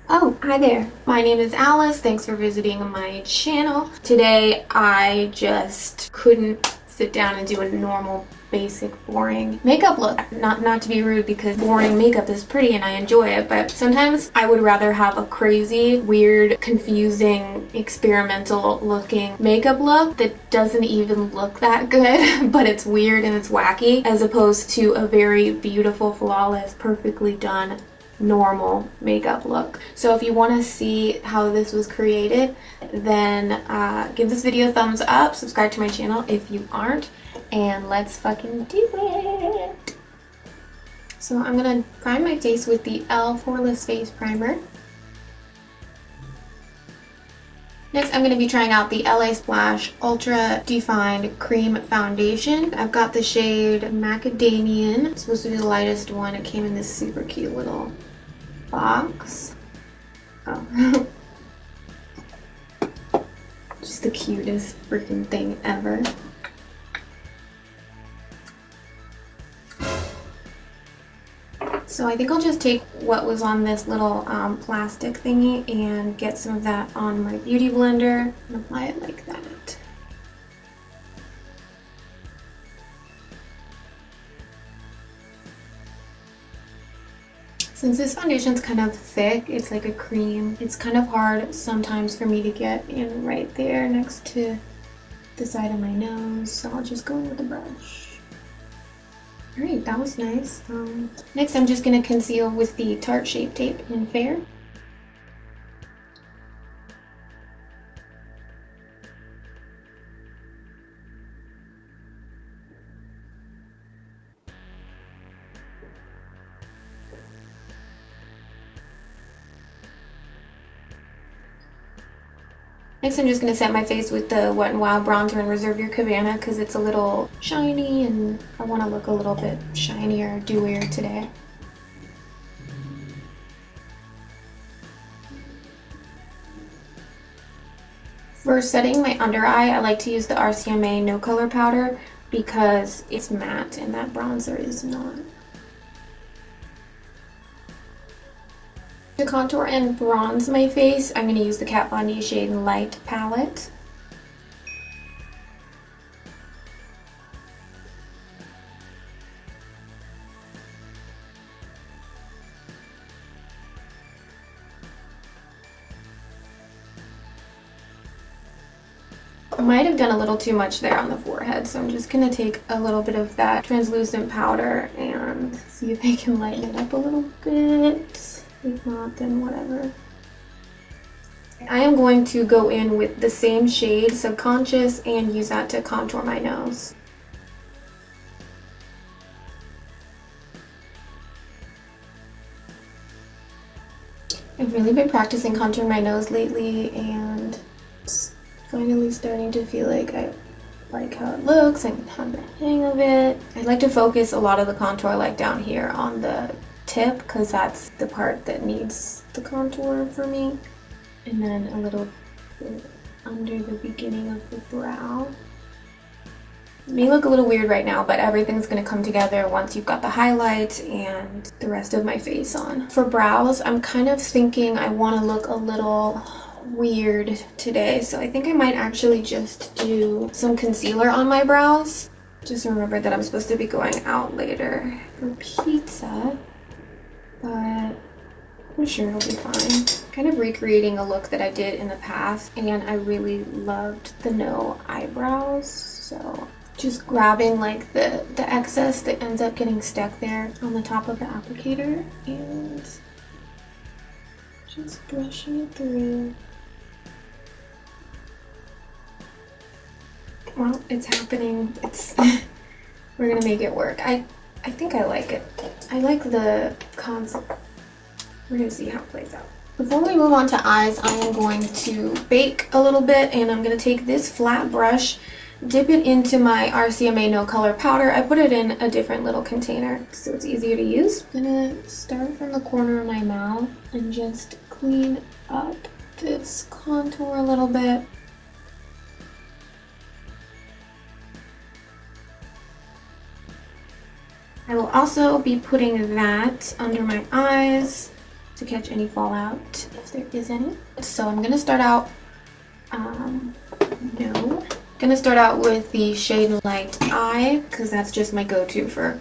Oh, hi there. My name is Alice. Thanks for visiting my channel. Today, I just couldn't sit down and do a normal, basic, boring makeup look. Not to be rude, because boring makeup is pretty and I enjoy it, but sometimes I would rather have a crazy, weird, confusing, experimental looking makeup look that doesn't even look that good, but it's weird and it's wacky, as opposed to a very beautiful, flawless, perfectly done normal makeup look. So if you want to see how this was created, then give this video a thumbs up, subscribe to my channel if you aren't, and let's fucking do it. So I'm gonna prime my face with the Poreless face primer. Next, I'm going to be trying out the LaSplash Ultra Defined Cream Foundation. I've got the shade Macadamian. It's supposed to be the lightest one. It came in this super cute little box. Oh. Just the cutest freaking thing ever. So I think I'll just take what was on this little plastic thingy and get some of that on my beauty blender and apply it like that. Since this foundation's kind of thick, it's like a cream, it's kind of hard sometimes for me to get in right there next to the side of my nose, so I'll just go in with a brush. Alright, that was nice. Next, I'm just going to conceal with the Tarte Shape Tape in Fair. Next, I'm just going to set my face with the Wet n Wild bronzer and Reserve Your Cabana because it's a little shiny and I want to look a little bit shinier, dewier today. For setting my under eye, I like to use the RCMA No Color Powder because it's matte and that bronzer is not. To contour and bronze my face, I'm going to use the Kat Von D Shade Light palette. I might have done a little too much there on the forehead, so I'm just going to take a little bit of that translucent powder and see if I can lighten it up a little bit. If not, then whatever. I am going to go in with the same shade, Subconscious, and use that to contour my nose. I've really been practicing contouring my nose lately, and it's finally starting to feel like I like how it looks. I can have the hang of it. I like to focus a lot of the contour like down here on the tip because that's the part that needs the contour for me, and then a little bit under the beginning of the brow. It may look a little weird right now, but everything's going to come together once you've got the highlight and the rest of my face on. For brows, I'm kind of thinking I want to look a little weird today, so I think I might actually just do some concealer on my brows. Just remember that I'm supposed to be going out later for pizza, but I'm sure it'll be fine. Kind of recreating a look that I did in the past, and I really loved the no eyebrows, so just grabbing like the excess that ends up getting stuck there on the top of the applicator and just brushing it through. Well, it's happening. It's we're gonna make it work. I think I like it. I like the concept. We're gonna see how it plays out. Before we move on to eyes, I am going to bake a little bit, and I'm gonna take this flat brush, dip it into my RCMA No Color Powder. I put it in a different little container so it's easier to use. I'm gonna start from the corner of my mouth and just clean up this contour a little bit. I will also be putting that under my eyes to catch any fallout, if there is any. So I'm gonna start out, gonna start out with the shade Light Eye, because that's just my go-to for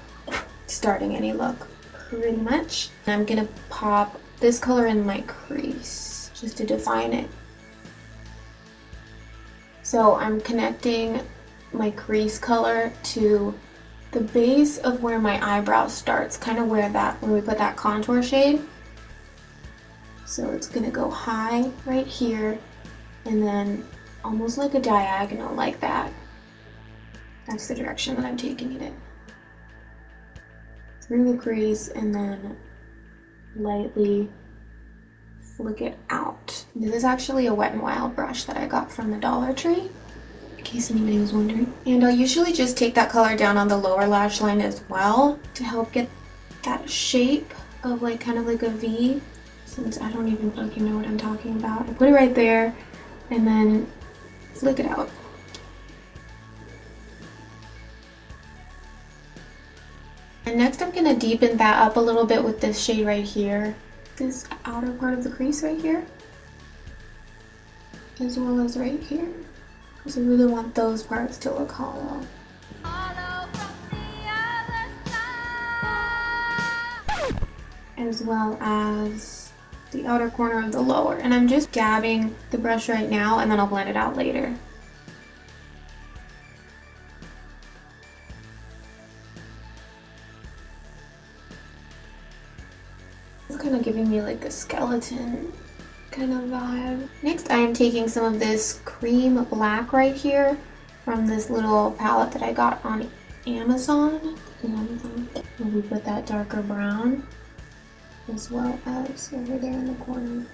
starting any look, pretty much. And I'm gonna pop this color in my crease, just to define it. So I'm connecting my crease color to the base of where my eyebrow starts, kind of where when we put that contour shade. So it's gonna go high right here, and then almost like a diagonal like that. That's the direction that I'm taking it in. Through the crease, and then lightly flick it out. This is actually a Wet n Wild brush that I got from the Dollar Tree, in case anybody was wondering. And I'll usually just take that color down on the lower lash line as well to help get that shape of like kind of like a V, since I don't even fucking know what I'm talking about. I put it right there and then flick it out. And next I'm gonna deepen that up a little bit with this shade right here, this outer part of the crease right here, as well as right here, because I really want those parts to look hollow. As well as the outer corner of the lower. And I'm just dabbing the brush right now, and then I'll blend it out later. It's kind of giving me like a skeleton kind of vibe. Next I am taking some of this cream black right here from this little palette that I got on Amazon. And we put that darker brown, as well as over there in the corner.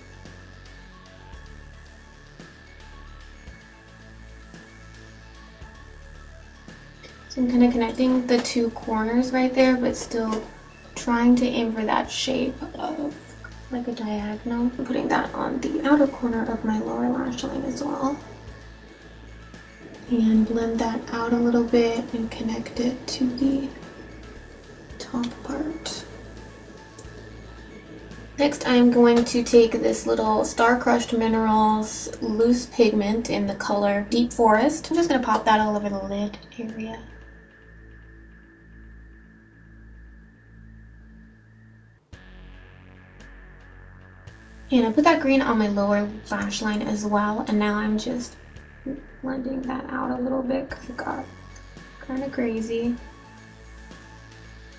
So I'm kind of connecting the two corners right there, but still trying to aim for that shape of like a diagonal. I'm putting that on the outer corner of my lower lash line as well. And blend that out a little bit and connect it to the top part. Next, I'm going to take this little Starcrushed Minerals Loose Pigment in the color Deep Forest. I'm just going to pop that all over the lid area. And I put that green on my lower lash line as well, and now I'm just blending that out a little bit because it got kind of crazy.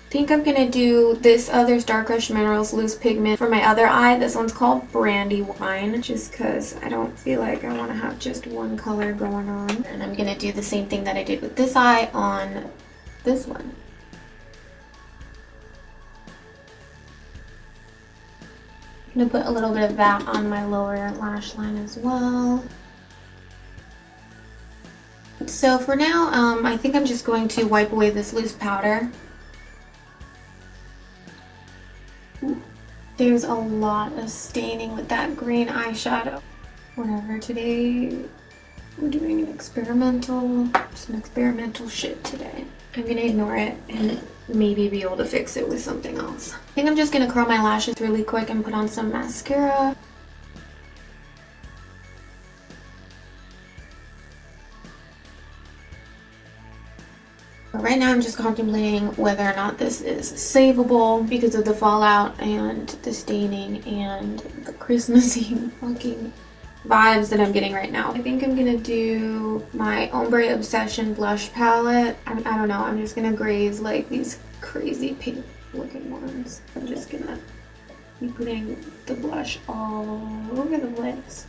I think I'm gonna do this other Starcrushed Minerals Loose Pigment for my other eye. This one's called Brandy Wine, just because I don't feel like I want to have just one color going on. And I'm gonna do the same thing that I did with this eye on this one. I'm gonna put a little bit of that on my lower lash line as well. So for now, I think I'm just going to wipe away this loose powder. There's a lot of staining with that green eyeshadow. Whatever, today we're doing some experimental shit today. I'm gonna ignore it and maybe be able to fix it with something else. I think I'm just gonna curl my lashes really quick and put on some mascara. But right now I'm just contemplating whether or not this is savable because of the fallout and the staining and the Christmassy fucking vibes that I'm getting right now. I think I'm gonna do my Ombre Obsession blush palette. I don't know, I'm just gonna graze like these crazy pink looking ones. I'm just gonna be putting the blush all over the place.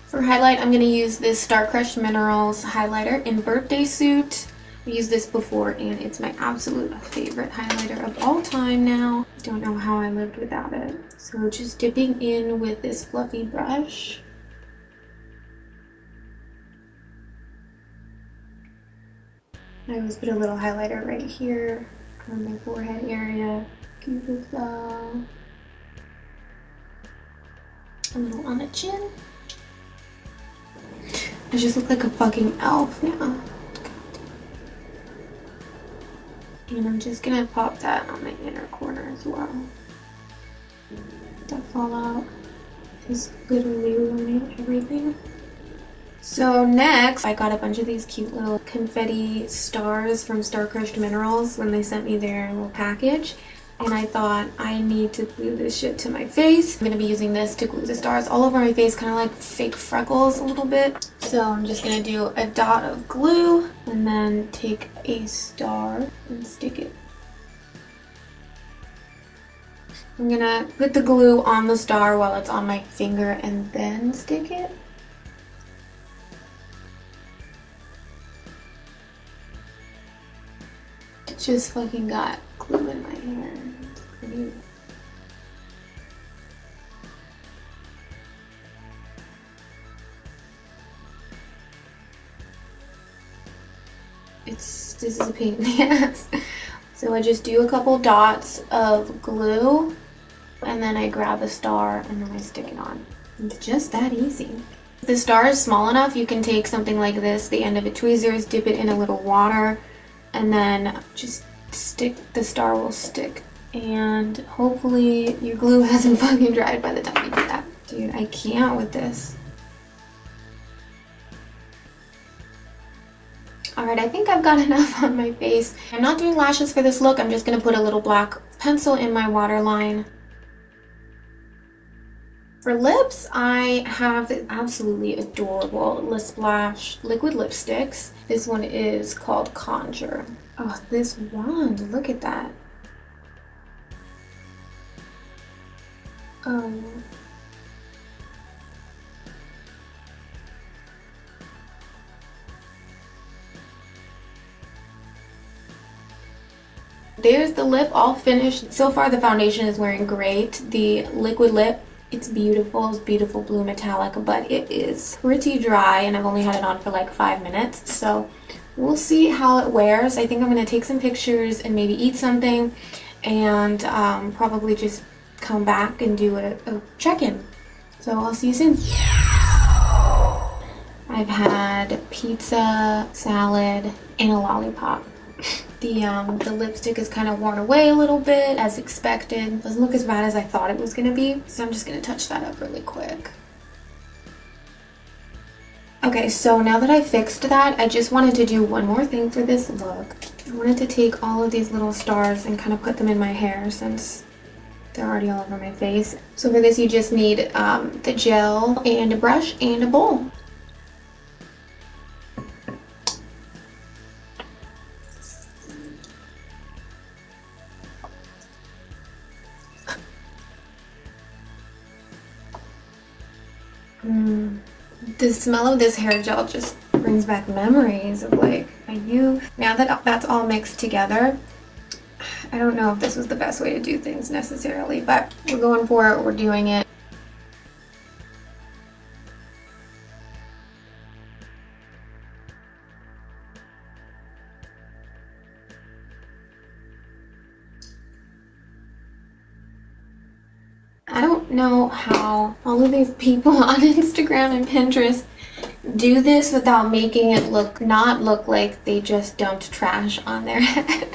For highlight, I'm going to use this Starcrushed Minerals highlighter in Birthday Suit. I used this before and it's my absolute favorite highlighter of all time now. Don't know how I lived without it. So just dipping in with this fluffy brush. I always put a little highlighter right here on my forehead area. Cupid's bow. A little on the chin. I just look like a fucking elf now. And I'm just gonna pop that on the inner corner as well. That fallout is literally ruining everything. So next, I got a bunch of these cute little confetti stars from Starcrushed Minerals when they sent me their little package. And I thought, I need to glue this shit to my face. I'm gonna be using this to glue the stars all over my face, kind of like fake freckles a little bit. So I'm just gonna do a dot of glue and then take a star and stick it. I'm gonna put the glue on the star while it's on my finger and then stick it. Just fucking got glue in my hand. It's pretty. This is a pain in the ass. So I just do a couple dots of glue and then I grab a star and then I stick it on. It's just that easy. If the star is small enough, you can take something like this, the end of a tweezers, dip it in a little water, and then just stick, the star will stick. And hopefully your glue hasn't fucking dried by the time you do that. Dude, I can't with this. Alright, I think I've got enough on my face. I'm not doing lashes for this look. I'm just gonna put a little black pencil in my waterline. For lips, I have the absolutely adorable LaSplash liquid lipsticks. This one is called Conjure. Oh, this wand, look at that. There's the lip all finished. So far the foundation is wearing great. The liquid lip, it's beautiful. It's beautiful blue metallic, but it is pretty dry and I've only had it on for like 5 minutes. So we'll see how it wears. I think I'm going to take some pictures and maybe eat something and probably just come back and do a check-in. So I'll see you soon. I've had pizza, salad, and a lollipop. The lipstick is kind of worn away a little bit, as expected. Doesn't look as bad as I thought it was going to be, so I'm just going to touch that up really quick. Okay, so now that I fixed that, I just wanted to do one more thing for this look. I wanted to take all of these little stars and kind of put them in my hair since they're already all over my face. So for this, you just need the gel and a brush and a bowl. The smell of this hair gel just brings back memories of like my youth. Now that that's all mixed together, I don't know if this was the best way to do things necessarily, but we're going for it, we're doing it. I don't know how all of these people on Instagram and Pinterest do this without making it not look like they just dumped trash on their head.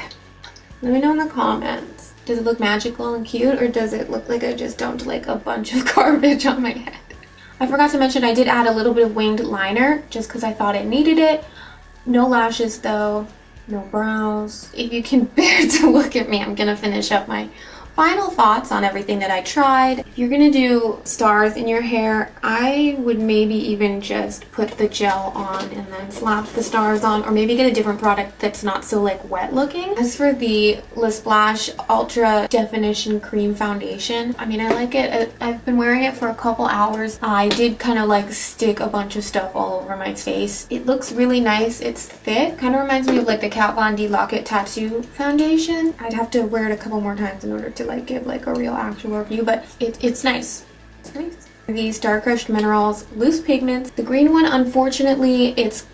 Let me know in the comments. Does it look magical and cute, or does it look like I just dumped like a bunch of garbage on my head? I forgot to mention I did add a little bit of winged liner just because I thought it needed it. No lashes though, no brows. If you can bear to look at me, I'm gonna finish up my final thoughts on everything that I tried. If you're gonna do stars in your hair, I would maybe even just put the gel on and then slap the stars on, or maybe get a different product that's not so like wet looking. As for the LaSplash Ultra Definition Cream Foundation, I mean, I like it. I've been wearing it for a couple hours. I did kind of like stick a bunch of stuff all over my face. It looks really nice. It's thick. Kind of reminds me of like the Kat Von D Lock-It Tattoo Foundation. I'd have to wear it a couple more times in order to like give like a real actual review, but it's nice. It's nice. The Starcrushed Minerals Loose Pigments. The green one, unfortunately, it's,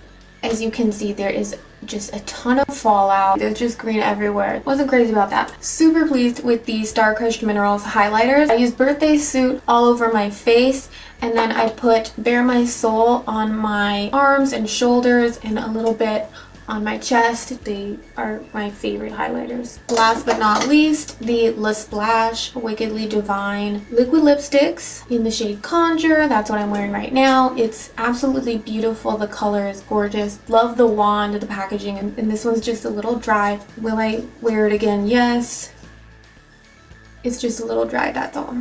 as you can see, there is just a ton of fallout. There's just green everywhere. Wasn't crazy about that. Super pleased with the Starcrushed Minerals highlighters. I used Birthday Suit all over my face, and then I put Bare My Soul on my arms and shoulders and a little bit on my chest. They are my favorite highlighters. Last but not least, the LaSplash Wickedly Divine liquid lipsticks in the shade Conjure. That's what I'm wearing right now. It's absolutely beautiful. The color is gorgeous. Love the wand, the packaging, and this one's just a little dry. Will I wear it again? Yes. It's just a little dry, that's all.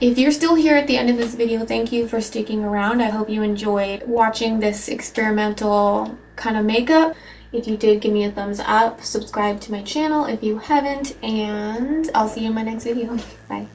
If you're still here at the end of this video, thank you for sticking around. I hope you enjoyed watching this experimental kind of makeup. If you did, give me a thumbs up. Subscribe to my channel if you haven't, and I'll see you in my next video. Bye.